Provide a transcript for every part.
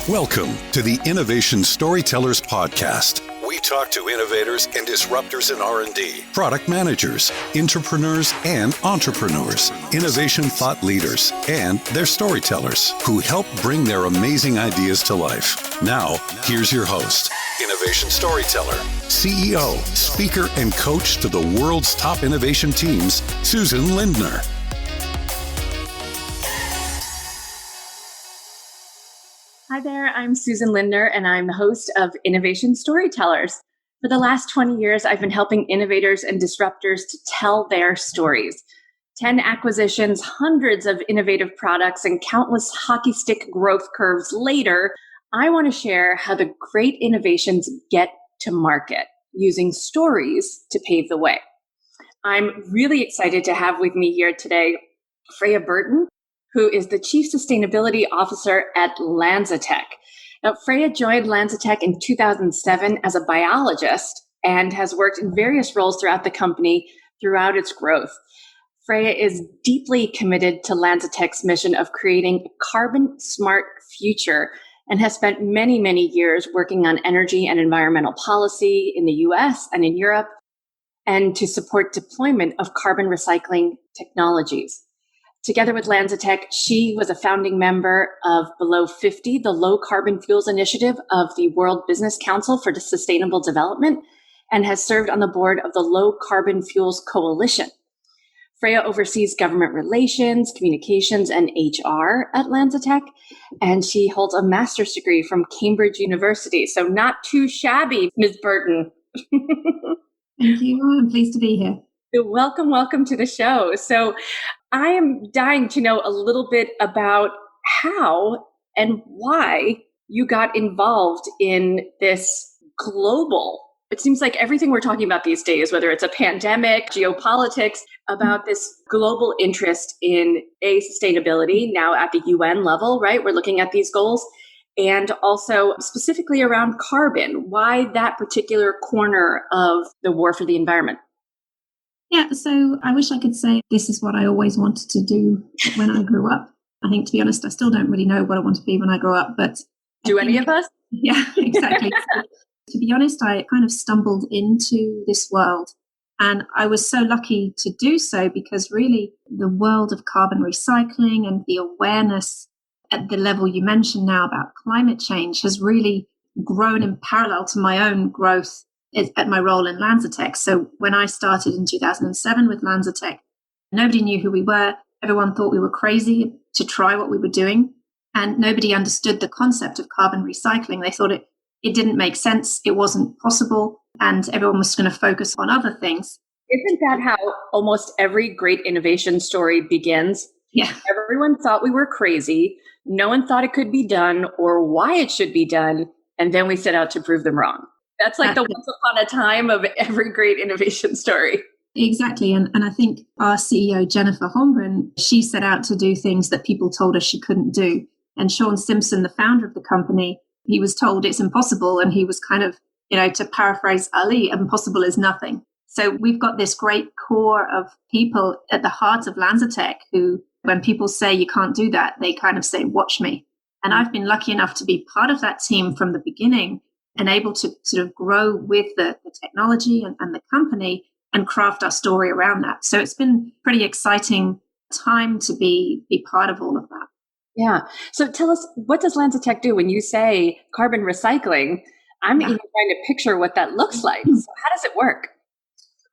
Welcome to the Innovation Storytellers Podcast. We talk to innovators and disruptors in R&D, product managers, entrepreneurs, and entrepreneurs, innovation thought leaders, and their storytellers who help bring their amazing ideas to life. Now, here's your host, innovation storyteller, CEO, speaker, and coach to the world's top innovation teams, Susan Lindner. Hi there, I'm Susan Lindner, and I'm the host of Innovation Storytellers. For the last 20 years, I've been helping innovators and disruptors to tell their stories. 10 acquisitions, hundreds of innovative products, and countless hockey stick growth curves later, I want to share how the great innovations get to market using stories to pave the way. I'm really excited to have with me here today Freya Burton, who is the Chief Sustainability Officer at LanzaTech. Now, Freya joined LanzaTech in 2007 as a biologist and has worked in various roles throughout the company throughout its growth. Freya is deeply committed to LanzaTech's mission of creating a carbon-smart future and has spent many, many years working on energy and environmental policy in the US and in Europe, and to support deployment of carbon recycling technologies. Together with LanzaTech, she was a founding member of Below 50, the low carbon fuels initiative of the World Business Council for Sustainable Development, and has served on the board of the Low Carbon Fuels Coalition. Freya oversees government relations, communications, and HR at LanzaTech, and she holds a master's degree from Cambridge University. So not too shabby, Ms. Burton. Thank you. I'm pleased to be here. Welcome to the show. So I am dying to know a little bit about how and why you got involved in this global, it seems like everything we're talking about these days, whether it's a pandemic, geopolitics, about this global interest in sustainability now at the UN level, right? We're looking at these goals, and also specifically around carbon. Why that particular corner of the war for the environment? Yeah, so I wish I could say this is what I always wanted to do when I grew up. I think, to be honest, I still don't really know what I want to be when I grow up, but... Do any of us? Yeah, exactly. So, to be honest, I kind of stumbled into this world, and I was so lucky to do so because really the world of carbon recycling and the awareness at the level you mentioned now about climate change has really grown in parallel to my own growth at my role in LanzaTech. So when I started in 2007 with LanzaTech, nobody knew who we were. Everyone thought we were crazy to try what we were doing. And nobody understood the concept of carbon recycling. They thought it didn't make sense. It wasn't possible. And everyone was going to focus on other things. Isn't that how almost every great innovation story begins? Yeah. Everyone thought we were crazy. No one thought it could be done or why it should be done. And then we set out to prove them wrong. That's like the once upon a time of every great innovation story. Exactly. And I think our CEO, Jennifer Holmgren, she set out to do things that people told us she couldn't do. And Sean Simpson, the founder of the company, he was told it's impossible. And he was kind of, to paraphrase Ali, impossible is nothing. So we've got this great core of people at the heart of LanzaTech who, when people say you can't do that, they kind of say, watch me. And I've been lucky enough to be part of that team from the beginning and able to sort of grow with the technology and the company and craft our story around that. So it's been pretty exciting time to be part of all of that. Yeah. So tell us, what does LanzaTech do when you say carbon recycling? I'm even trying to picture what that looks like. So how does it work?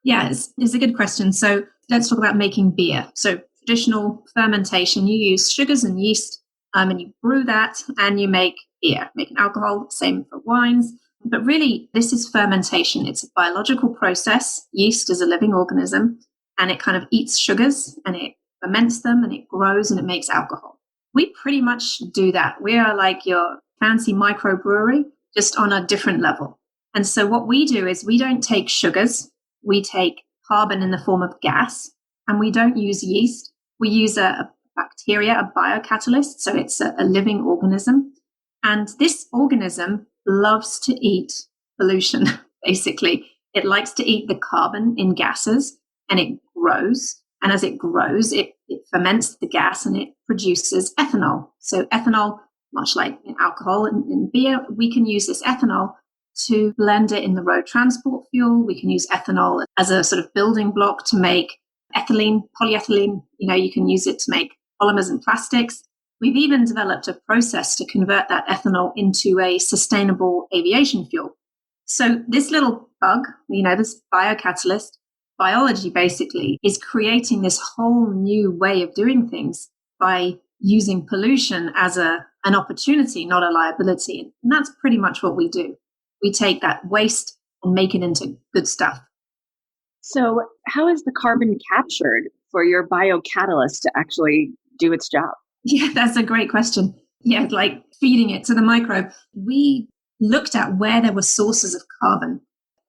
Yeah, it's a good question. So let's talk about making beer. So traditional fermentation, you use sugars and yeast, and you brew that and you make beer, make an alcohol, same for wines. But really, this is fermentation. It's a biological process. Yeast is a living organism, and it kind of eats sugars, and it ferments them, and it grows, and it makes alcohol. We pretty much do that. We are like your fancy microbrewery, just on a different level. And so what we do is we don't take sugars. We take carbon in the form of gas, and we don't use yeast. We use a bacteria, a biocatalyst, so it's a living organism. And this organism loves to eat pollution, basically. It likes to eat the carbon in gases, and it grows. And as it grows, it ferments the gas and it produces ethanol. So ethanol much like in alcohol and in beer, we can use this ethanol to blend it in the road transport fuel. We can use ethanol as a sort of building block to make ethylene, polyethylene. You can use it to make polymers and plastics. We've even developed a process to convert that ethanol into a sustainable aviation fuel. So this little bug, this biocatalyst, biology basically is creating this whole new way of doing things by using pollution as an opportunity, not a liability. And that's pretty much what we do. We take that waste and make it into good stuff. So how is the carbon captured for your biocatalyst to actually do its job? Yeah, that's a great question. Yeah, like feeding it to the microbe. We looked at where there were sources of carbon.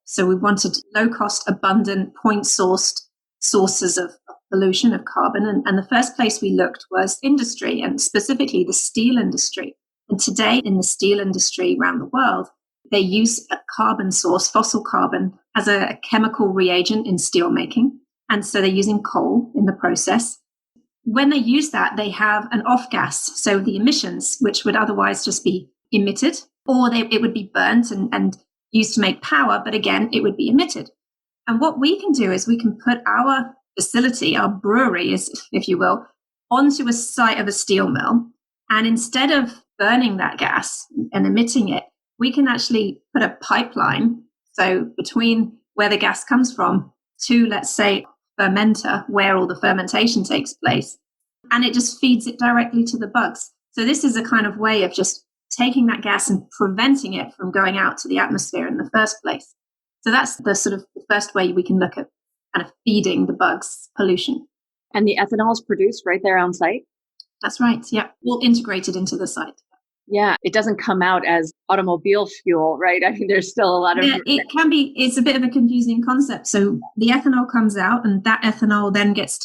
So we wanted low-cost, abundant, point-sourced sources of pollution, of carbon. And the first place we looked was industry, and specifically the steel industry. And today in the steel industry around the world, they use a carbon source, fossil carbon, as a chemical reagent in steel making. And so they're using coal in the process. When they use that, they have an off gas. So the emissions, which would otherwise just be emitted, or it would be burnt and used to make power, but again, it would be emitted. And what we can do is we can put our facility, our brewery, if you will, onto a site of a steel mill. And instead of burning that gas and emitting it, we can actually put a pipeline. So between where the gas comes from to, let's say, fermenter, where all the fermentation takes place, and it just feeds it directly to the bugs. So this is a kind of way of just taking that gas and preventing it from going out to the atmosphere in the first place. So that's the sort of the first way we can look at kind of feeding the bugs pollution. And the ethanol is produced right there on site? That's right. Yeah. All integrated into the site. Yeah. It doesn't come out as automobile fuel, right? I mean, there's still a lot of... Yeah, it can be. It's a bit of a confusing concept. So the ethanol comes out and that ethanol then gets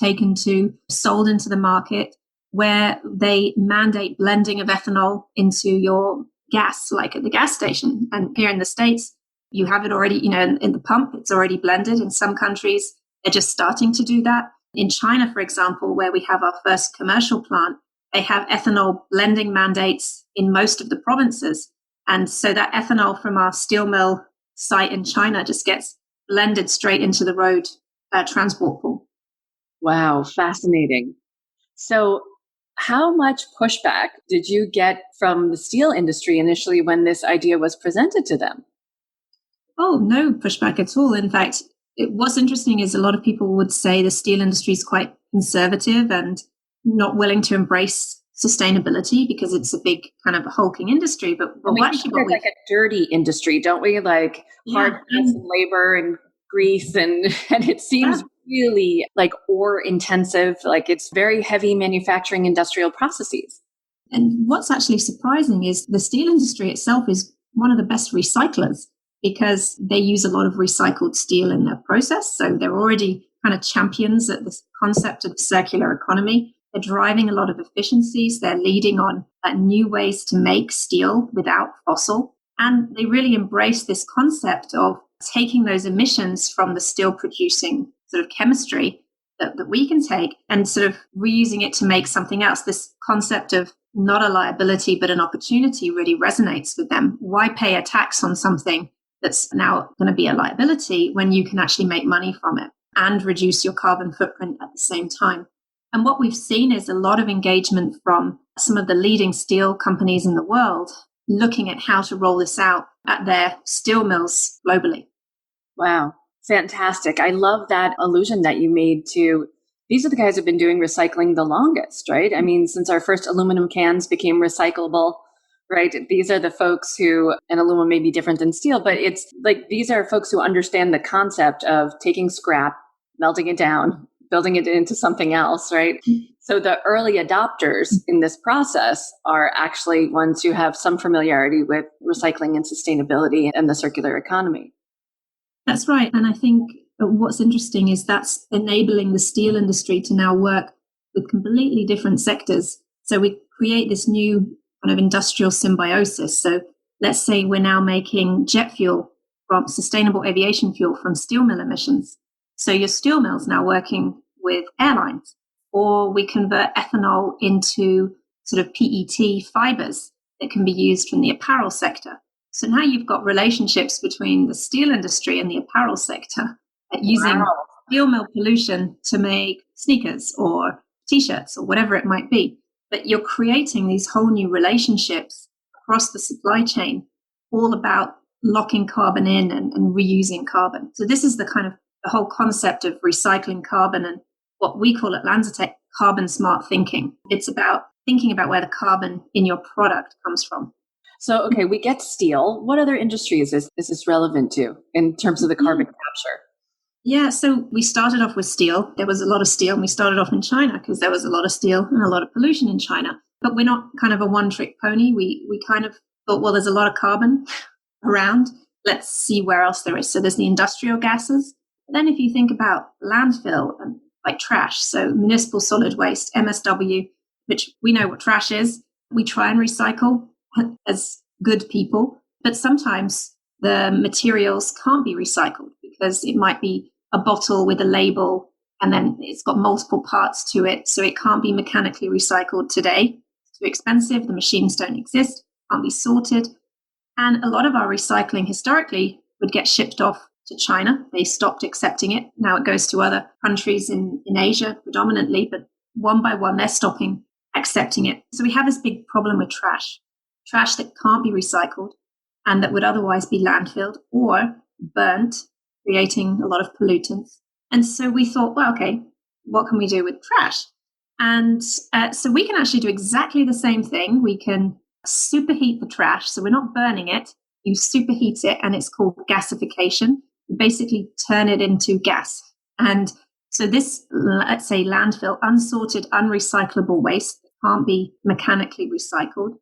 sold into the market where they mandate blending of ethanol into your gas, like at the gas station. And here in the States, you have it already, in the pump, it's already blended. In some countries, they're just starting to do that. In China, for example, where we have our first commercial plant, they have ethanol blending mandates in most of the provinces. And so that ethanol from our steel mill site in China just gets blended straight into the road transport pool. Wow, fascinating. So how much pushback did you get from the steel industry initially when this idea was presented to them? Oh, no pushback at all. In fact, what's interesting is a lot of people would say the steel industry is quite conservative and not willing to embrace sustainability because it's a big kind of hulking industry. But we actually, like a dirty industry, don't we? Like hard labor and grease, and it seems really like ore intensive. Like it's very heavy manufacturing industrial processes. And what's actually surprising is the steel industry itself is one of the best recyclers because they use a lot of recycled steel in their process. So they're already kind of champions at this concept of circular economy. They're driving a lot of efficiencies. They're leading on new ways to make steel without fossil. And they really embrace this concept of taking those emissions from the steel producing sort of chemistry that we can take and sort of reusing it to make something else. This concept of not a liability, but an opportunity really resonates with them. Why pay a tax on something that's now going to be a liability when you can actually make money from it and reduce your carbon footprint at the same time? And what we've seen is a lot of engagement from some of the leading steel companies in the world looking at how to roll this out at their steel mills globally. Wow, fantastic. I love that allusion that you made to, these are the guys who've been doing recycling the longest, right? I mean, since our first aluminum cans became recyclable, right? These are the folks who, and aluminum may be different than steel, but it's like, these are folks who understand the concept of taking scrap, melting it down, building it into something else, right? So the early adopters in this process are actually ones who have some familiarity with recycling and sustainability and the circular economy. That's right. And I think what's interesting is that's enabling the steel industry to now work with completely different sectors. So we create this new kind of industrial symbiosis. So let's say we're now making jet fuel from sustainable aviation fuel from steel mill emissions. So your steel mill's now working with airlines, or we convert ethanol into sort of PET fibers. that can be used from the apparel sector. So now you've got relationships between the steel industry and the apparel sector using steel mill pollution to make sneakers or t-shirts or whatever it might be. But you're creating these whole new relationships across the supply chain, all about locking carbon in and reusing carbon. So this is the kind of the whole concept of recycling carbon and what we call at LanzaTech carbon smart thinking. It's about thinking about where the carbon in your product comes from. So, okay, we get steel. What other industries is this relevant to in terms of the carbon capture? Yeah, so we started off with steel. There was a lot of steel, and we started off in China because there was a lot of steel and a lot of pollution in China. But we're not kind of a one-trick pony. We kind of thought, well, there's a lot of carbon around. Let's see where else there is. So there's the industrial gases. But then if you think about landfill and like trash, so municipal solid waste, MSW, which we know what trash is, we try and recycle as good people. But sometimes the materials can't be recycled because it might be a bottle with a label and then it's got multiple parts to it. So it can't be mechanically recycled today. It's too expensive. The machines don't exist, can't be sorted. And a lot of our recycling historically would get shipped off to China. They stopped accepting it. Now it goes to other countries in Asia predominantly, but one by one, they're stopping accepting it. So we have this big problem with trash that can't be recycled and that would otherwise be landfilled or burnt, creating a lot of pollutants. And so we thought, well, okay, what can we do with trash? And so we can actually do exactly the same thing. We can superheat the trash. So we're not burning it. You superheat it, and it's called gasification. You basically turn it into gas. And so this, let's say, landfill, unsorted, unrecyclable waste that can't be mechanically recycled,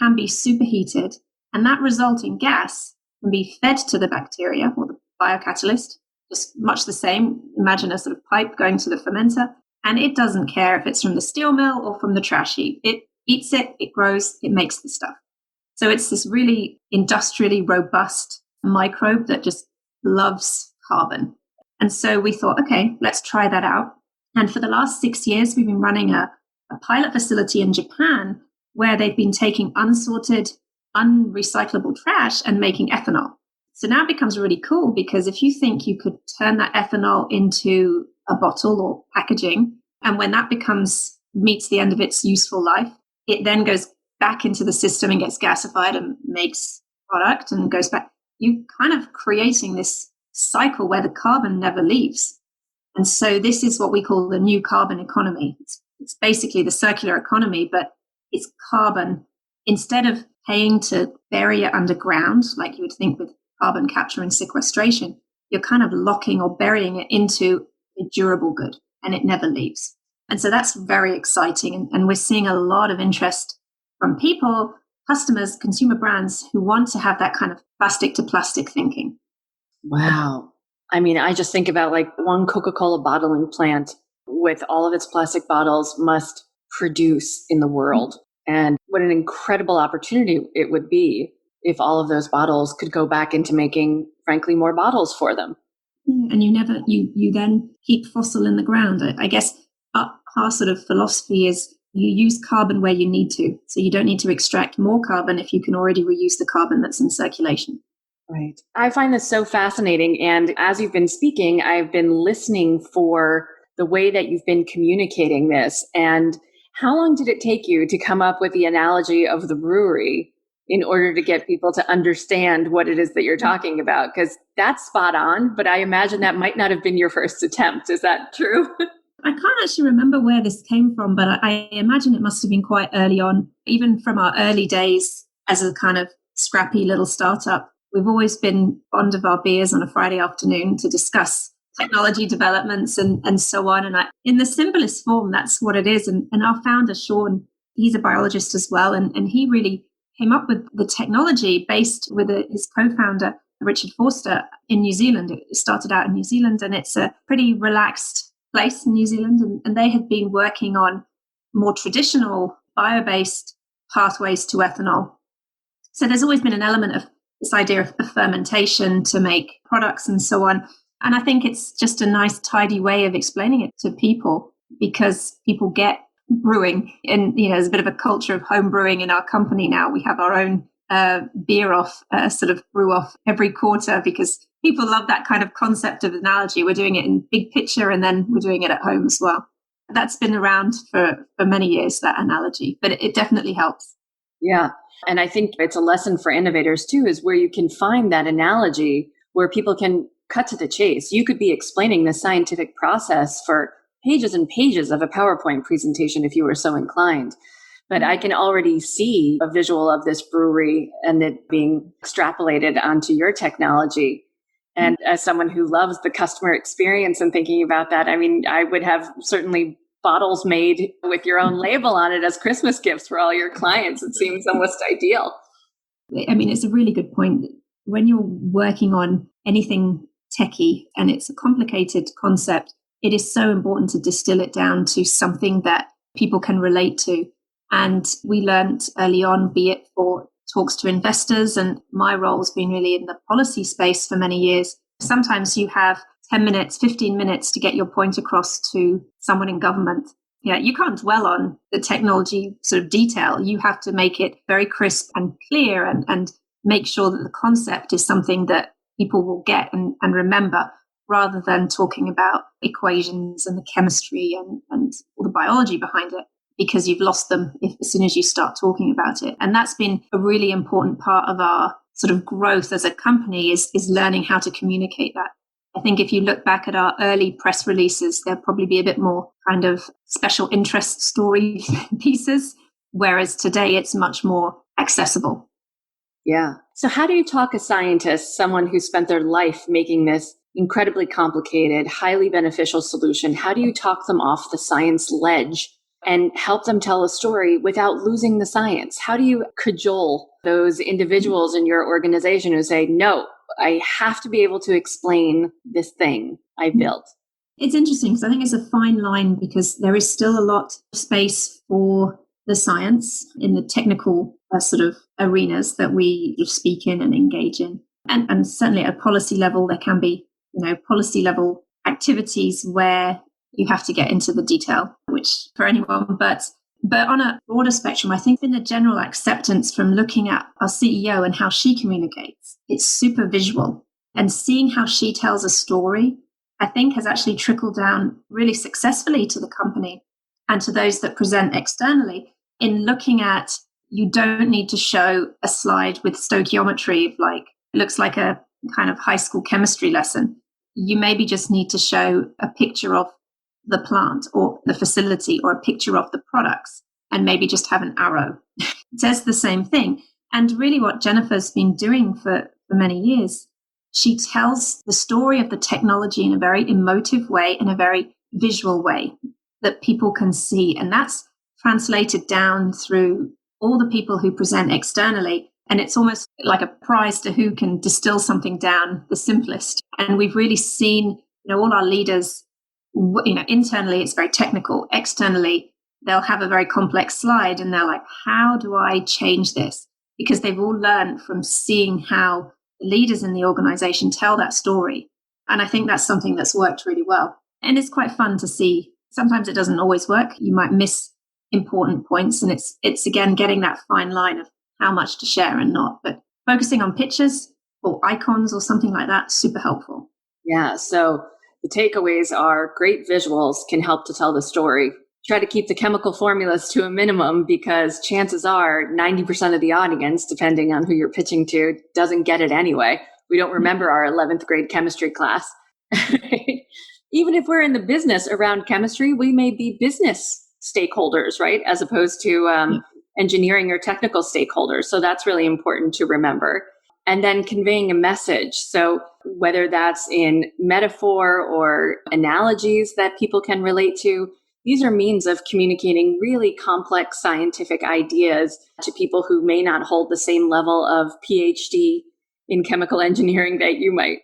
can be superheated. And that resulting gas can be fed to the bacteria or the biocatalyst, just much the same. Imagine a sort of pipe going to the fermenter, and it doesn't care if it's from the steel mill or from the trash heap. It eats it, it grows, it makes the stuff. So it's this really industrially robust microbe that just loves carbon. And so we thought, okay, let's try that out. And for the last 6 years, we've been running a pilot facility in Japan where they've been taking unsorted, unrecyclable trash and making ethanol. So now it becomes really cool because if you think you could turn that ethanol into a bottle or packaging, and when that meets the end of its useful life, it then goes back into the system and gets gasified and makes product and goes back. You're kind of creating this cycle where the carbon never leaves. And so this is what we call the new carbon economy. It's basically the circular economy, but it's carbon. Instead of paying to bury it underground, like you would think with carbon capture and sequestration, you're kind of locking or burying it into a durable good, and it never leaves. And so that's very exciting. And we're seeing a lot of interest from people, customers, consumer brands who want to have that kind of plastic to plastic thinking. Wow. I mean, I just think about like one Coca-Cola bottling plant with all of its plastic bottles must produce in the world. And what an incredible opportunity it would be if all of those bottles could go back into making, frankly, more bottles for them. And you then keep fossil in the ground. I guess our sort of philosophy is you use carbon where you need to. So you don't need to extract more carbon if you can already reuse the carbon that's in circulation. Right. I find this so fascinating. And as you've been speaking, I've been listening for the way that you've been communicating this. And how long did it take you to come up with the analogy of the brewery in order to get people to understand what it is that you're talking about? Because that's spot on, but I imagine that might not have been your first attempt. Is that true? I can't actually remember where this came from, but I imagine it must have been quite early on, even from our early days as a kind of scrappy little startup. We've always been fond of our beers on a Friday afternoon to discuss technology developments and so on. And in the simplest form, that's what it is. And our founder, Sean, he's a biologist as well. And he really came up with the technology based with his co-founder, Richard Forster, in New Zealand. It started out in New Zealand, and it's a pretty relaxed place in New Zealand. And they had been working on more traditional bio-based pathways to ethanol. So there's always been an element of this idea of fermentation to make products and so on. And I think it's just a nice, tidy way of explaining it to people because people get brewing. And, there's a bit of a culture of home brewing in our company now. We have our own beer off, sort of brew off every quarter because people love that kind of concept of analogy. We're doing it in big picture and then we're doing it at home as well. That's been around for many years, that analogy, but it definitely helps. Yeah. And I think it's a lesson for innovators too, is where you can find that analogy where people can cut to the chase. You could be explaining the scientific process for pages and pages of a PowerPoint presentation if you were so inclined. But I can already see a visual of this brewery and it being extrapolated onto your technology. And as someone who loves the customer experience and thinking about that, I mean, I would have certainly bottles made with your own label on it as Christmas gifts for all your clients. It seems almost ideal. I mean, it's a really good point. When you're working on anything techie and it's a complicated concept, it is so important to distill it down to something that people can relate to. And we learned early on, be it for talks to investors, and my role's been really in the policy space for many years. Sometimes you have 10 minutes, 15 minutes to get your point across to someone in government. Yeah, you can't dwell on the technology sort of detail. You have to make it very crisp and clear and make sure that the concept is something that people will get and remember, rather than talking about equations and the chemistry and all the biology behind it, because you've lost them as soon as you start talking about it. And that's been a really important part of our sort of growth as a company is learning how to communicate that. I think if you look back at our early press releases, there'll probably be a bit more kind of special interest story pieces, whereas today it's much more accessible. Yeah. So how do you talk a scientist, someone who spent their life making this incredibly complicated, highly beneficial solution, how do you talk them off the science ledge and help them tell a story without losing the science? How do you cajole those individuals in your organization who say, no, I have to be able to explain this thing I built? It's interesting because I think it's a fine line, because there is still a lot of space for the science in the technical sort of arenas that we speak in and engage in. And certainly at a policy level, there can be, policy level activities where you have to get into the detail, which for anyone, but on a broader spectrum, I think in the general acceptance from looking at our CEO and how she communicates, it's super visual, and seeing how she tells a story, I think has actually trickled down really successfully to the company and to those that present externally, in looking at, you don't need to show a slide with stoichiometry of it looks like a kind of high school chemistry lesson. You maybe just need to show a picture of the plant or the facility or a picture of the products, and maybe just have an arrow. It says the same thing. And really what Jennifer's been doing for many years, she tells the story of the technology in a very emotive way, in a very visual way that people can see. And that's translated down through all the people who present externally. And it's almost like a prize to who can distill something down the simplest. And we've really seen, all our leaders, internally it's very technical. Externally, they'll have a very complex slide and they're like, how do I change this? Because they've all learned from seeing how the leaders in the organization tell that story. And I think that's something that's worked really well. And it's quite fun to see. Sometimes it doesn't always work. You might miss important points. And it's again, getting that fine line of how much to share and not. But focusing on pictures or icons or something like that, super helpful. Yeah. So the takeaways are great visuals can help to tell the story. Try to keep the chemical formulas to a minimum, because chances are 90% of the audience, depending on who you're pitching to, doesn't get it anyway. We don't remember our 11th grade chemistry class. Even if we're in the business around chemistry, we may be business stakeholders, right? As opposed to engineering or technical stakeholders. So that's really important to remember. And then conveying a message. So whether that's in metaphor or analogies that people can relate to, these are means of communicating really complex scientific ideas to people who may not hold the same level of PhD in chemical engineering that you might.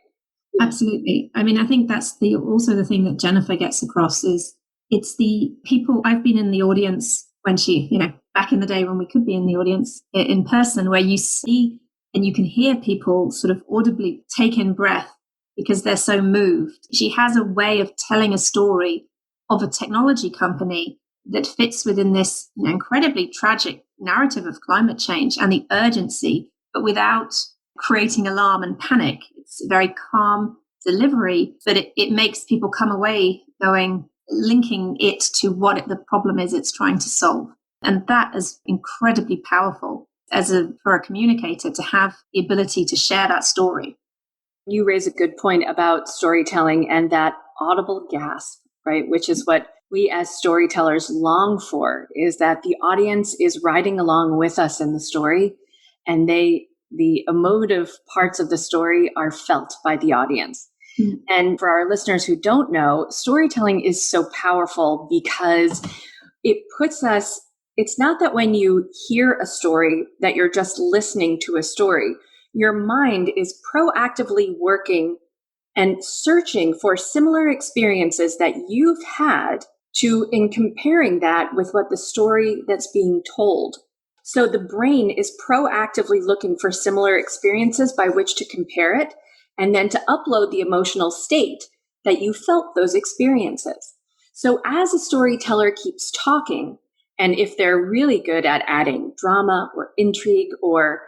Absolutely. I mean, I think that's also the thing that Jennifer gets across is it's the people. I've been in the audience when she, back in the day when we could be in the audience in person, where you see and you can hear people sort of audibly take in breath because they're so moved. She has a way of telling a story of a technology company that fits within this incredibly tragic narrative of climate change and the urgency, but without creating alarm and panic. It's a very calm delivery, but it makes people come away linking it to what the problem is it's trying to solve. And that is incredibly powerful for a communicator to have the ability to share that story. You raise a good point about storytelling and that audible gasp, right? Which is what we as storytellers long for, is that the audience is riding along with us in the story, and the emotive parts of the story are felt by the audience. Mm-hmm. And for our listeners who don't know, storytelling is so powerful because it puts us, it's not that when you hear a story that you're just listening to a story. Your mind is proactively working and searching for similar experiences that you've had in comparing that with what the story that's being told. So the brain is proactively looking for similar experiences by which to compare it, and then to upload the emotional state that you felt those experiences. So as a storyteller keeps talking, and if they're really good at adding drama or intrigue or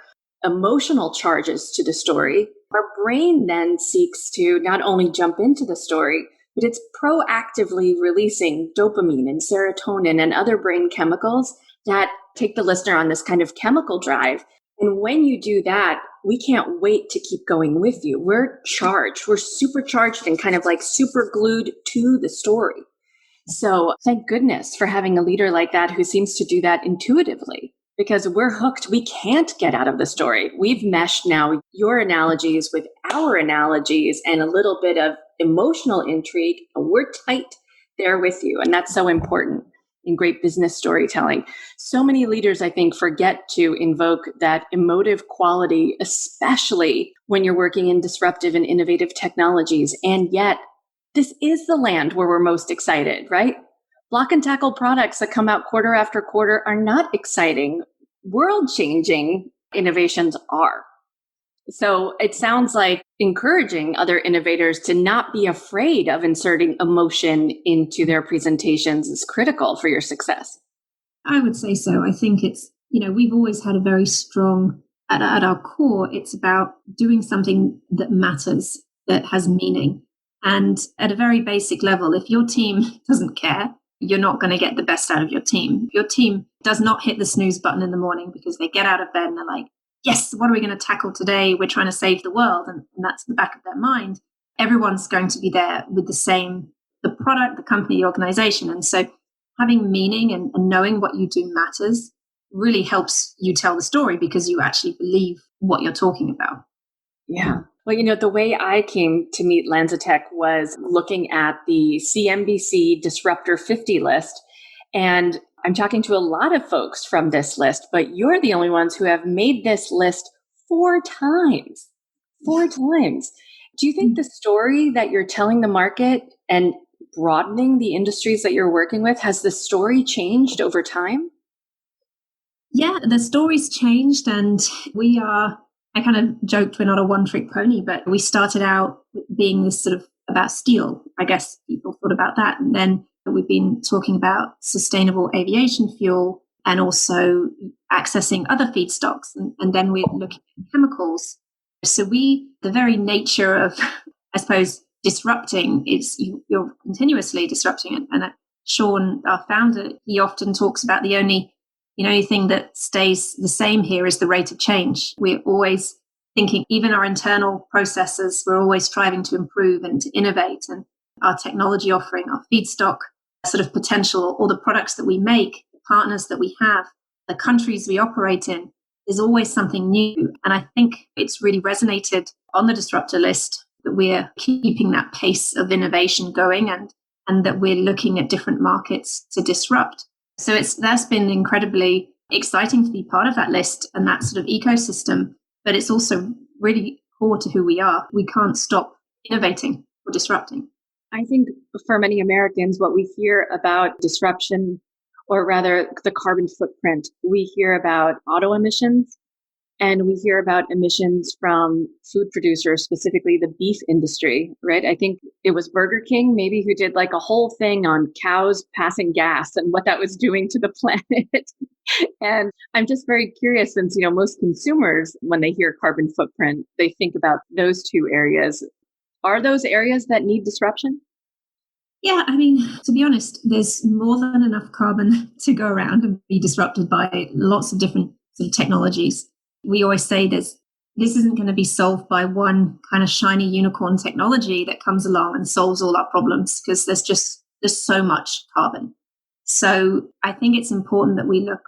emotional charges to the story, our brain then seeks to not only jump into the story, but it's proactively releasing dopamine and serotonin and other brain chemicals that take the listener on this kind of chemical drive. And when you do that, we can't wait to keep going with you. We're charged. We're supercharged and kind of like super glued to the story. So thank goodness for having a leader like that who seems to do that intuitively, because we're hooked. We can't get out of the story. We've meshed now your analogies with our analogies and a little bit of emotional intrigue. And we're tight there with you. And that's so important in great business storytelling. So many leaders, I think, forget to invoke that emotive quality, especially when you're working in disruptive and innovative technologies. And yet, this is the land where we're most excited, right? Block and tackle products that come out quarter after quarter are not exciting. World-changing innovations are. So it sounds like encouraging other innovators to not be afraid of inserting emotion into their presentations is critical for your success. I would say so. I think it's, we've always had a very strong, at our core, it's about doing something that matters, that has meaning. And at a very basic level, if your team doesn't care, you're not going to get the best out of your team. If your team does not hit the snooze button in the morning because they get out of bed and they're like, yes, what are we going to tackle today? We're trying to save the world. And that's in the back of their mind. Everyone's going to be there with the product, the company, the organization. And so having meaning and knowing what you do matters really helps you tell the story because you actually believe what you're talking about. Yeah. Well, the way I came to meet LanzaTech was looking at the CNBC Disruptor 50 list. And I'm talking to a lot of folks from this list, but you're the only ones who have made this list 4 times. 4 times. Do you think the story that you're telling the market and broadening the industries that you're working with, has the story changed over time? Yeah, the story's changed, and I kind of joked we're not a one-trick pony, but we started out being this sort of about steel. I guess people thought about that. And then we've been talking about sustainable aviation fuel and also accessing other feedstocks. And then we're looking at chemicals. So the very nature of, I suppose, disrupting is you're continuously disrupting it. And Sean, our founder, he often talks about the only thing that stays the same here is the rate of change. We're always thinking, even our internal processes, we're always striving to improve and to innovate. And our technology offering, our feedstock sort of potential, all the products that we make, the partners that we have, the countries we operate in, there's always something new. And I think it's really resonated on the disruptor list that we're keeping that pace of innovation going and that we're looking at different markets to disrupt. So that's been incredibly exciting to be part of that list and that sort of ecosystem, but it's also really core to who we are. We can't stop innovating or disrupting. I think for many Americans, what we hear about disruption, or rather the carbon footprint, we hear about auto emissions And we hear about emissions from food producers, specifically the beef industry, right? I think it was Burger King, maybe, who did like a whole thing on cows passing gas and what that was doing to the planet. And I'm just very curious, since, most consumers, when they hear carbon footprint, they think about those two areas. Are those areas that need disruption? Yeah, to be honest, there's more than enough carbon to go around and be disrupted by lots of different sort of technologies. We always say this isn't going to be solved by one kind of shiny unicorn technology that comes along and solves all our problems, because there's so much carbon. So I think it's important that we look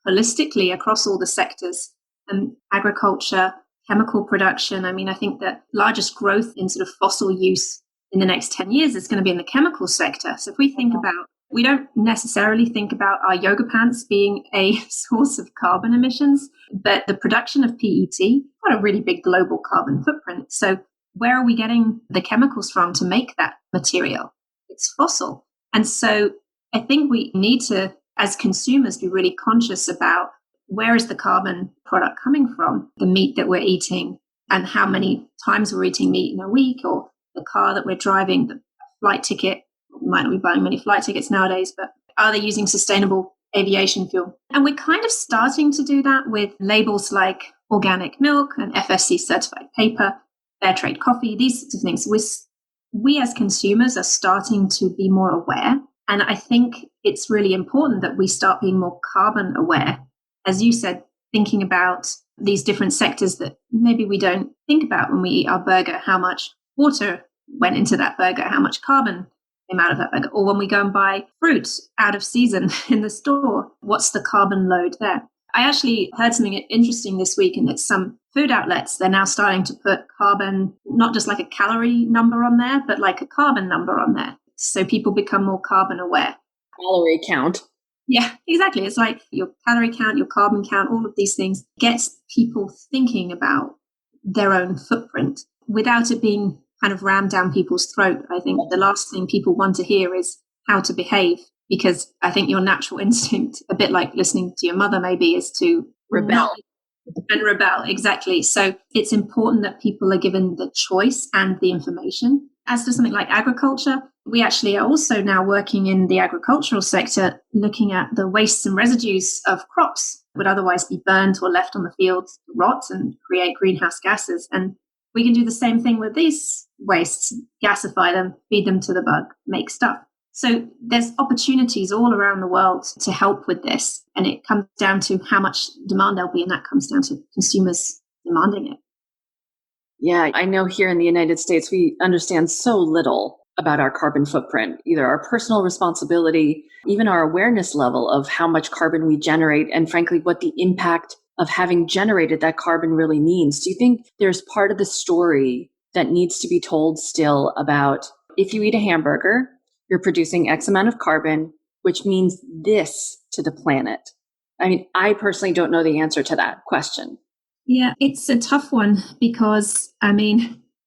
holistically across all the sectors, and agriculture, chemical production. I think the largest growth in sort of fossil use in the next 10 years is going to be in the chemical sector. So if we think about, we don't necessarily think about our yoga pants being a source of carbon emissions, but the production of PET got a really big global carbon footprint. So where are we getting the chemicals from to make that material? It's fossil. And so I think we need to, as consumers, be really conscious about where is the carbon product coming from, the meat that we're eating, and how many times we're eating meat in a week, or the car that we're driving, the flight ticket. We might not be buying many flight tickets nowadays, but are they using sustainable aviation fuel? And we're kind of starting to do that with labels like organic milk and FSC certified paper, fair trade coffee, these sorts of things. We as consumers are starting to be more aware. And I think it's really important that we start being more carbon aware. As you said, thinking about these different sectors that maybe we don't think about when we eat our burger, how much water went into that burger, how much carbon came out of that burger, or when we go and buy fruit out of season in the store, what's the carbon load there? I actually heard something interesting this week, and it's some food outlets, they're now starting to put carbon, not just like a calorie number on there, but like a carbon number on there. So people become more carbon aware. Calorie count. Yeah, exactly. It's like your calorie count, your carbon count, all of these things gets people thinking about their own footprint without it being kind of rammed down people's throat. I think the last thing people want to hear is how to behave, because I think your natural instinct, a bit like listening to your mother maybe, is to Rebel. And rebel, exactly. So it's important that people are given the choice and the information. As to something like agriculture, we actually are also now working in the agricultural sector, looking at the wastes and residues of crops that would otherwise be burned or left on the fields to rot and create greenhouse gases. And we can do the same thing with these wastes, gasify them, feed them to the bug, make stuff. So there's opportunities all around the world to help with this. And it comes down to how much demand there'll be, and that comes down to consumers demanding it. Yeah, I know here in the United States, we understand so little about our carbon footprint, either our personal responsibility, even our awareness level of how much carbon we generate, and frankly, what the impact of having generated that carbon really means. Do you think there's part of the story that needs to be told still about, if you eat a hamburger, you're producing X amount of carbon, which means this to the planet? I personally don't know the answer to that question. Yeah, it's a tough one because,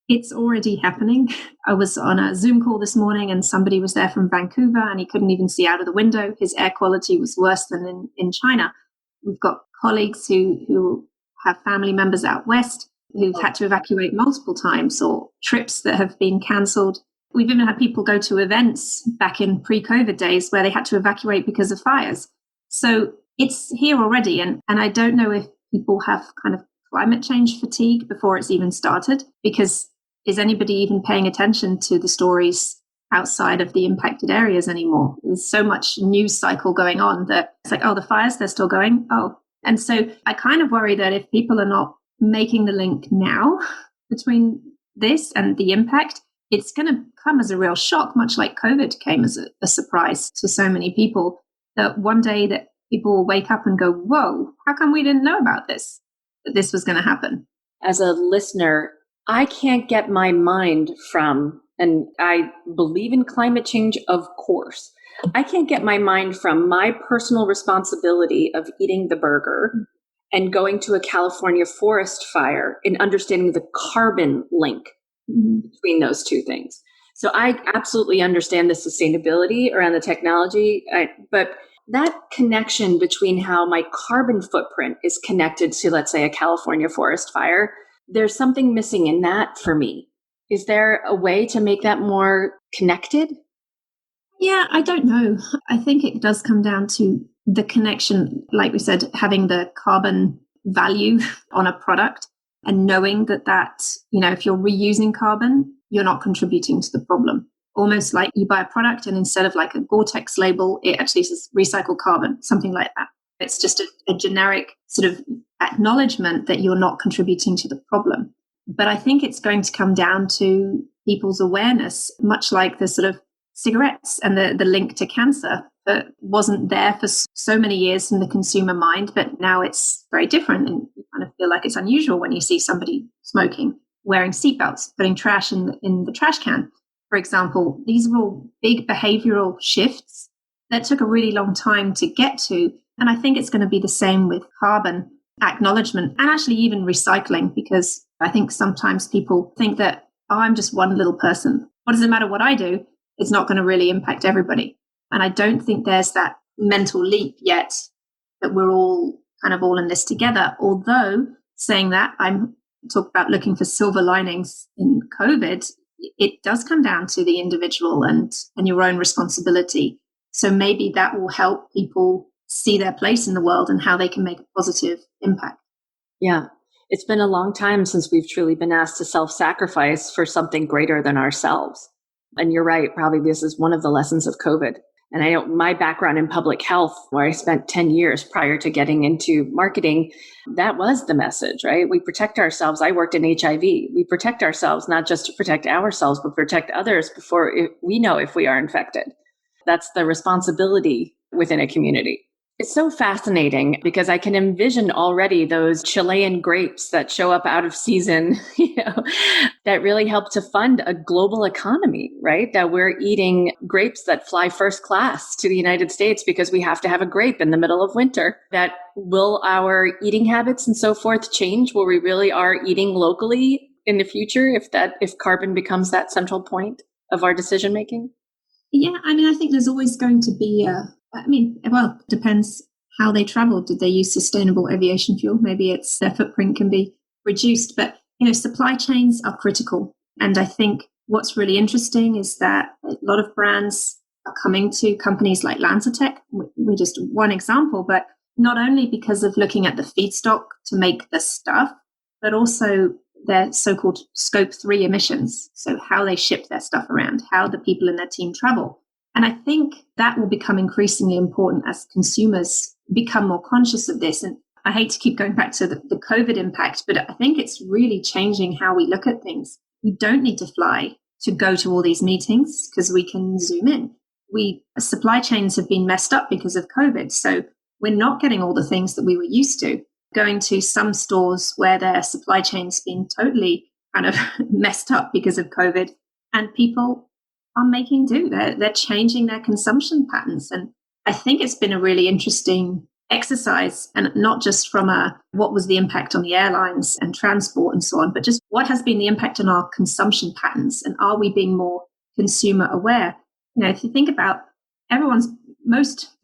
it's already happening. I was on a Zoom call this morning and somebody was there from Vancouver and he couldn't even see out of the window. His air quality was worse than in China. We've got colleagues who have family members out west who've had to evacuate multiple times, or trips that have been cancelled. We've even had people go to events back in pre-COVID days where they had to evacuate because of fires. So it's here already. And I don't know if people have kind of climate change fatigue before it's even started, because is anybody even paying attention to the stories outside of the impacted areas anymore? There's so much news cycle going on that it's like, oh, the fires, they're still going. Oh, and so I kind of worry that if people are not making the link now between this and the impact, it's going to come as a real shock, much like COVID came as a surprise to so many people, that one day that people will wake up and go, whoa, how come we didn't know about this, that this was going to happen? As a listener, I can't get my mind from, and I believe in climate change, of course. I can't get my mind from my personal responsibility of eating the burger and going to a California forest fire and understanding the carbon link between those two things. So I absolutely understand the sustainability around the technology, but that connection between how my carbon footprint is connected to, let's say, a California forest fire, there's something missing in that for me. Is there a way to make that more connected? Yeah, I don't know. I think it does come down to the connection, like we said, having the carbon value on a product and knowing that, if you're reusing carbon, you're not contributing to the problem. Almost like you buy a product and instead of like a Gore-Tex label, it actually says recycled carbon, something like that. It's just a generic sort of acknowledgement that you're not contributing to the problem. But I think it's going to come down to people's awareness, much like the sort of cigarettes and the link to cancer that wasn't there for so many years in the consumer mind, but now it's very different. And you kind of feel like it's unusual when you see somebody smoking, wearing seatbelts, putting trash in the trash can, for example. These are all big behavioral shifts that took a really long time to get to. And I think it's going to be the same with carbon acknowledgement and actually even recycling, because I think sometimes people think that, oh, I'm just one little person. What does it matter what I do? It's not going to really impact everybody. And I don't think there's that mental leap yet that we're all kind of all in this together. Although saying that, I'm talk about looking for silver linings in COVID, it does come down to the individual and your own responsibility. So maybe that will help people see their place in the world and how they can make a positive impact. Yeah. It's been a long time since we've truly been asked to self-sacrifice for something greater than ourselves. And you're right, probably this is one of the lessons of COVID. And I know my background in public health, where I spent 10 years prior to getting into marketing, that was the message, right? We protect ourselves. I worked in HIV. We protect ourselves, not just to protect ourselves, but protect others before we know if we are infected. That's the responsibility within a community. It's so fascinating because I can envision already those Chilean grapes that show up out of season, that really help to fund a global economy, right? That we're eating grapes that fly first class to the United States because we have to have a grape in the middle of winter. That will our eating habits and so forth change where we really are eating locally in the future if carbon becomes that central point of our decision making? Yeah, I mean, I think there's always going to be it depends how they travel. Did they use sustainable aviation fuel? Maybe it's their footprint can be reduced, but supply chains are critical. And I think what's really interesting is that a lot of brands are coming to companies like LanzaTech. We're just one example, but not only because of looking at the feedstock to make the stuff, but also their so-called scope 3 emissions. So how they ship their stuff around, how the people in their team travel. And I think that will become increasingly important as consumers become more conscious of this. And I hate to keep going back to the COVID impact, but I think it's really changing how we look at things. We don't need to fly to go to all these meetings because we can zoom in. Supply chains have been messed up because of COVID. So we're not getting all the things that we were used to. Going to some stores where their supply chain's been totally kind of messed up because of COVID, and people are making do. They're changing their consumption patterns. And I think it's been a really interesting exercise, and not just from what was the impact on the airlines and transport and so on, but just what has been the impact on our consumption patterns, and are we being more consumer aware? If you think about for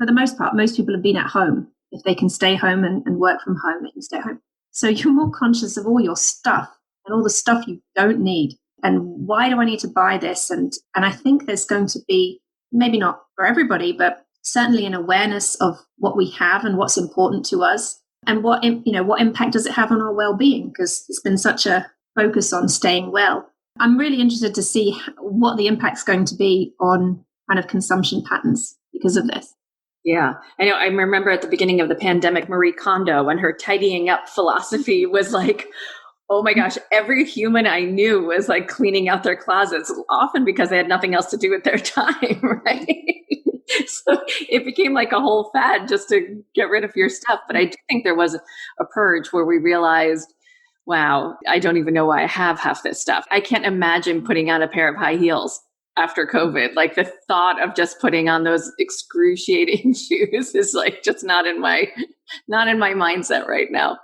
the most part, most people have been at home. If they can stay home and work from home, they can stay home. So you're more conscious of all your stuff and all the stuff you don't need. And why do I need to buy this? And I think there's going to be, maybe not for everybody, but certainly an awareness of what we have and what's important to us, and what impact does it have on our well-being? Because it's been such a focus on staying well. I'm really interested to see what the impact's going to be on kind of consumption patterns because of this. Yeah, I know. I remember at the beginning of the pandemic, Marie Kondo, when her tidying up philosophy was like, oh my gosh, every human I knew was like cleaning out their closets, often because they had nothing else to do with their time, right? So it became like a whole fad just to get rid of your stuff. But I do think there was a purge where we realized, wow, I don't even know why I have half this stuff. I can't imagine putting on a pair of high heels after COVID. Like the thought of just putting on those excruciating shoes is like just not in my mindset right now.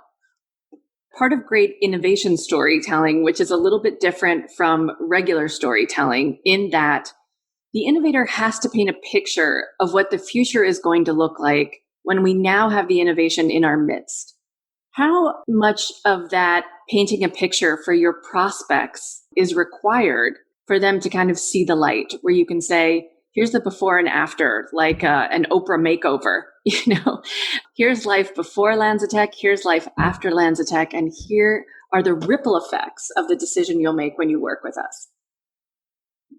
Part of great innovation storytelling, which is a little bit different from regular storytelling, in that The innovator has to paint a picture of what the future is going to look like when we now have the innovation in our midst. How much of that painting a picture for your prospects is required for them to kind of see the light, where you can say, here's the before and after, like an Oprah makeover, here's life before LanzaTech, here's life after LanzaTech, and here are the ripple effects of the decision you'll make when you work with us?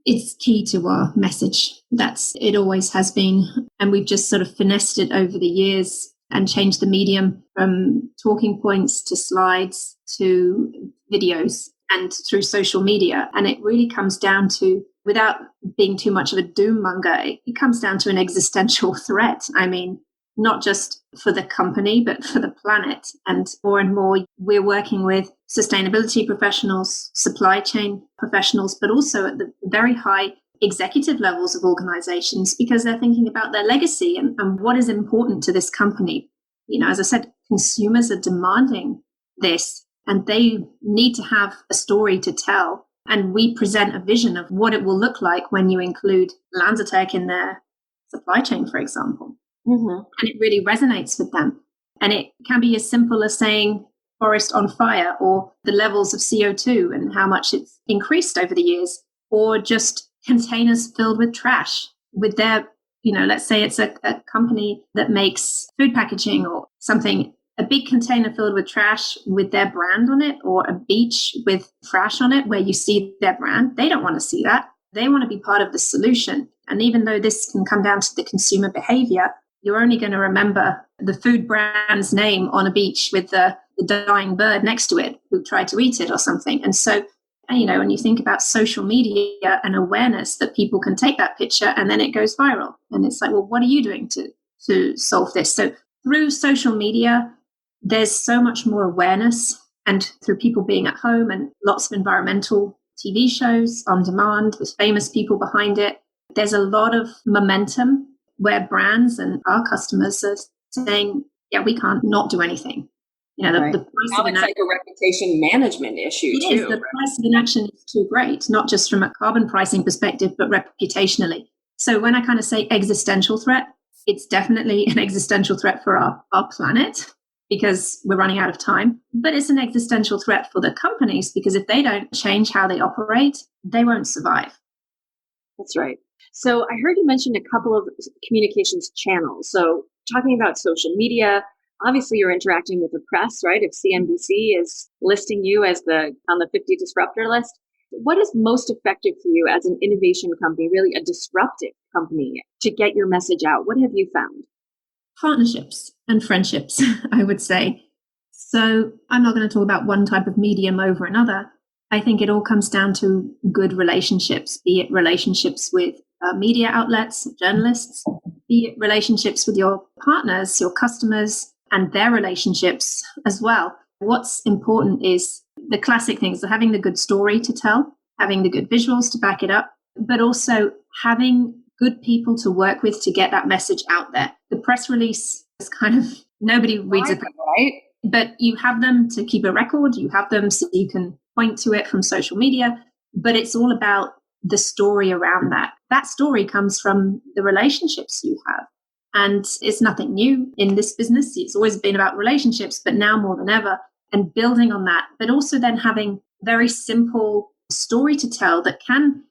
It's key to our message. It always has been. And we've just sort of finessed it over the years and changed the medium from talking points to slides to videos and through social media. And it really comes down to, without being too much of a doom monger, it comes down to an existential threat. I mean, not just for the company, but for the planet. And more, we're working with sustainability professionals, supply chain professionals, but also at the very high executive levels of organizations, because they're thinking about their legacy and what is important to this company. As I said, consumers are demanding this, and they need to have a story to tell. And we present a vision of what it will look like when you include LanzaTech in their supply chain, for example. Mm-hmm. And it really resonates with them. And it can be as simple as saying forest on fire, or the levels of CO2 and how much it's increased over the years, or just containers filled with trash with their, let's say it's a company that makes food packaging or something, a big container filled with trash with their brand on it, or a beach with trash on it where you see their brand. They don't want to see that. They want to be part of the solution. And even though this can come down to the consumer behavior, you're only going to remember the food brand's name on a beach with the dying bird next to it who tried to eat it or something. And so, when you think about social media and awareness, that people can take that picture and then it goes viral. And it's like, well, what are you doing to solve this? So through social media, there's so much more awareness, and through people being at home and lots of environmental TV shows on demand with famous people behind it, there's a lot of momentum where brands and our customers are saying, yeah, we can't not do anything. Right. The price now of it's like a reputation management issue too. It is. The price of inaction is too great, not just from a carbon pricing perspective, but reputationally. So when I kind of say existential threat, it's definitely an existential threat for our planet, because we're running out of time. But it's an existential threat for the companies, because if they don't change how they operate, they won't survive. That's right. So I heard you mention a couple of communications channels. So talking about social media, obviously you're interacting with the press, right? If CNBC is listing you as on the 50 disruptor list, what is most effective for you as an innovation company, really a disruptive company, to get your message out? What have you found? Partnerships and friendships, I would say. So I'm not going to talk about one type of medium over another. I think it all comes down to good relationships, be it relationships with media outlets, journalists, be it relationships with your partners, your customers, and their relationships as well. What's important is the classic things, so having the good story to tell, having the good visuals to back it up, but also having good people to work with to get that message out there. The press release is kind of, nobody reads it, right? But you have them to keep a record, you have them so you can point to it from social media, but it's all about the story around that. That story comes from the relationships you have. And it's nothing new in this business. It's always been about relationships, but now more than ever, and building on that, but also then having very simple story to tell that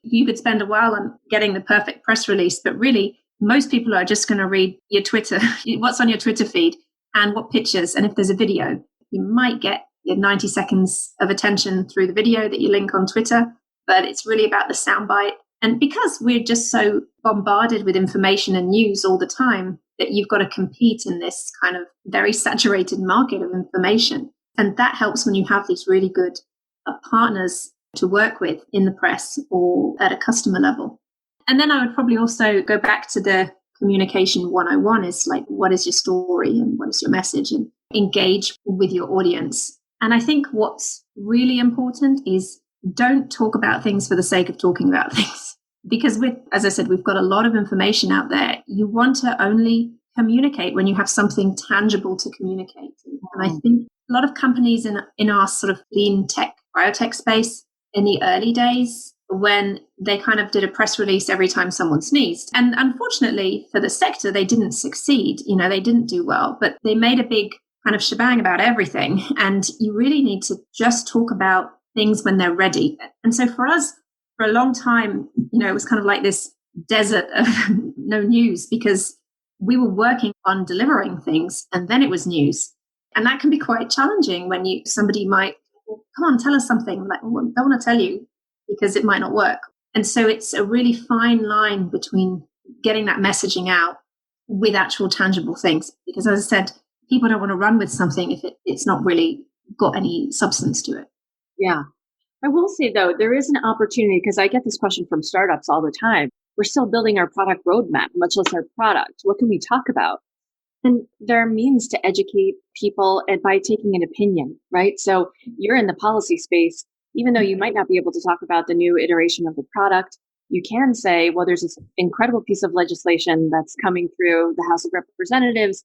you could spend a while on getting the perfect press release, but really most people are just going to read your Twitter, what's on your Twitter feed and what pictures. And if there's a video, you might get your 90 seconds of attention through the video that you link on Twitter, but it's really about the soundbite. And because we're just so bombarded with information and news all the time, that you've got to compete in this kind of very saturated market of information. And that helps when you have these really good partners to work with in the press or at a customer level. And then I would probably also go back to the communication 101 is like, what is your story and what is your message, and engage with your audience. And I think what's really important is don't talk about things for the sake of talking about things. Because as I said, we've got a lot of information out there. You want to only communicate when you have something tangible to communicate. And I think a lot of companies in our sort of clean tech, biotech space in the early days when they kind of did a press release every time someone sneezed. And unfortunately for the sector, they didn't succeed. They didn't do well, but they made a big kind of shebang about everything. And you really need to just talk about things when they're ready. And so for us, for a long time, it was kind of like this desert of no news, because we were working on delivering things and then it was news. And that can be quite challenging when somebody might, well, come on, tell us something. I'm like, well, I don't want to tell you because it might not work. And so it's a really fine line between getting that messaging out with actual tangible things. Because as I said, people don't want to run with something if it's not really got any substance to it. Yeah. I will say, though, there is an opportunity, because I get this question from startups all the time. We're still building our product roadmap, much less our product. What can we talk about? And there are means to educate people and by taking an opinion, right? So you're in the policy space, even though you might not be able to talk about the new iteration of the product, you can say, well, there's this incredible piece of legislation that's coming through the House of Representatives.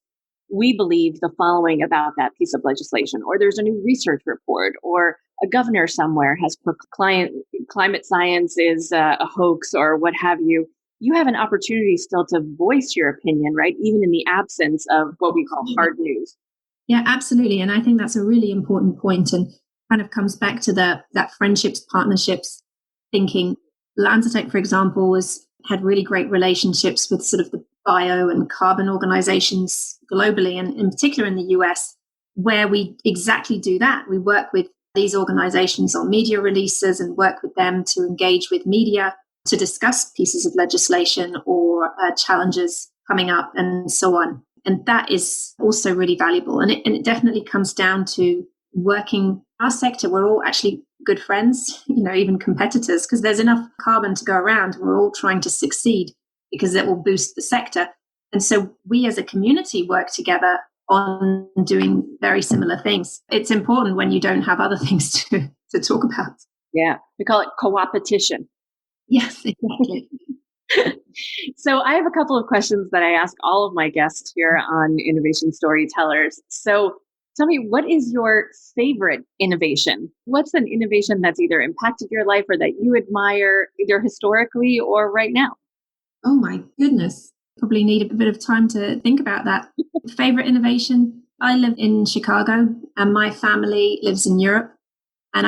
We believe the following about that piece of legislation, or there's a new research report, or a governor somewhere has proclaimed climate science is a hoax, or what have you. You have an opportunity still to voice your opinion, right? Even in the absence of what we call hard news. Yeah, absolutely. And I think that's a really important point, and kind of comes back to that friendships, partnerships thinking. LanzaTech, for example, had really great relationships with sort of the bio and carbon organizations globally, and in particular in the US, where we exactly do that. We work with these organizations on media releases and work with them to engage with media to discuss pieces of legislation or challenges coming up and so on. And that is also really valuable. And it definitely comes down to working our sector. We're all actually good friends, even competitors, because there's enough carbon to go around. We're all trying to succeed because it will boost the sector. And so we as a community work together on doing very similar things. It's important when you don't have other things to talk about. Yeah, we call it co-opetition. Yes, exactly. So I have a couple of questions that I ask all of my guests here on Innovation Storytellers. So tell me, what is your favorite innovation? What's an innovation that's either impacted your life or that you admire, either historically or right now? Oh my goodness. Probably need a bit of time to think about that. Favorite innovation? I live in Chicago and my family lives in Europe. And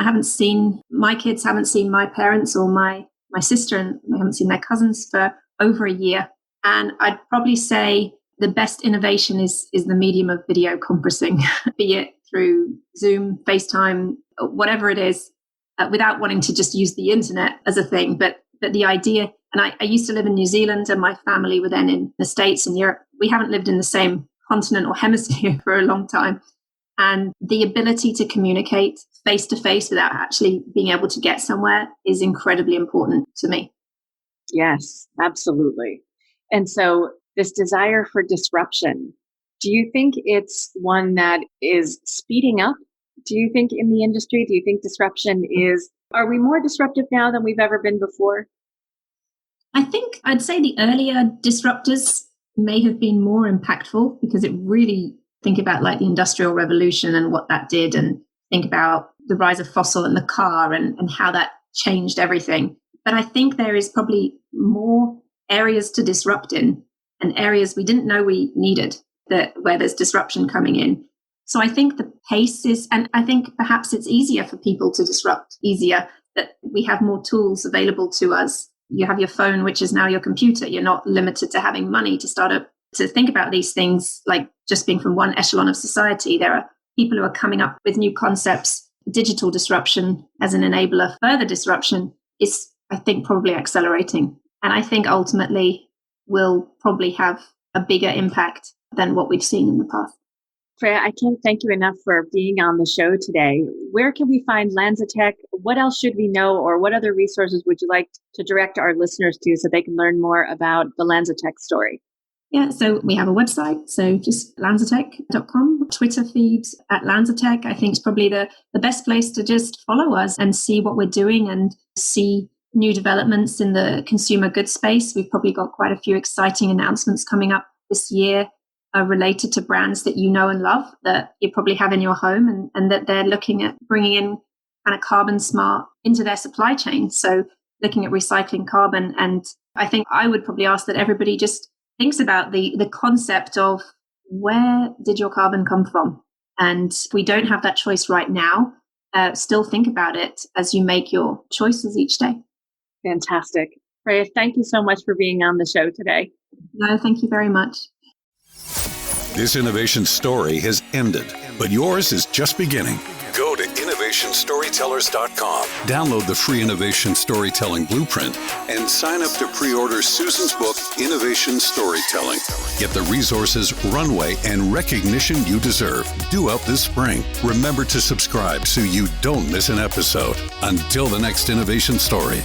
my kids haven't seen my parents or my sister, and they haven't seen their cousins for over a year. And I'd probably say the best innovation is the medium of video conferencing, be it through Zoom, FaceTime, whatever it is, without wanting to just use the internet as a thing. But the idea, and I used to live in New Zealand and my family were then in the States and Europe. We haven't lived in the same continent or hemisphere for a long time. And the ability to communicate face to face without actually being able to get somewhere is incredibly important to me. Yes, absolutely. And so this desire for disruption, do you think it's one that is speeding up? Do you think in the industry, do you think are we more disruptive now than we've ever been before? I think I'd say the earlier disruptors may have been more impactful because it really think about like the Industrial Revolution and what that did, and think about the rise of fossil and the car and how that changed everything. But I think there is probably more areas to disrupt in, and areas we didn't know we needed, where there's disruption coming in. So I think the pace is, and I think perhaps it's easier for people to disrupt, that we have more tools available to us. You have your phone, which is now your computer. You're not limited to having money to think about these things, like just being from one echelon of society. There are people who are coming up with new concepts. Digital disruption as an enabler, further disruption is, I think, probably accelerating. And I think ultimately will probably have a bigger impact than what we've seen in the past. Freya, I can't thank you enough for being on the show today. Where can we find LanzaTech? What else should we know, or what other resources would you like to direct our listeners to so they can learn more about the LanzaTech story? Yeah, so we have a website, so just lanzatech.com, Twitter feeds at LanzaTech. I think it's probably the best place to just follow us and see what we're doing and see new developments in the consumer goods space. We've probably got quite a few exciting announcements coming up this year related to brands that you know and love, that you probably have in your home, and that they're looking at bringing in kind of carbon smart into their supply chain. So looking at recycling carbon. And I think I would probably ask that everybody just thinks about the concept of where did your carbon come from? And if we don't have that choice right now, still think about it as you make your choices each day. Fantastic. Freya, thank you so much for being on the show today. No, thank you very much. This innovation story has ended, but yours is just beginning. Go to innovationstorytellers.com, download the free Innovation Storytelling Blueprint, and sign up to pre-order Susan's book, Innovation Storytelling. Get the resources, runway, and recognition you deserve due out this spring. Remember to subscribe so you don't miss an episode. Until the next innovation story.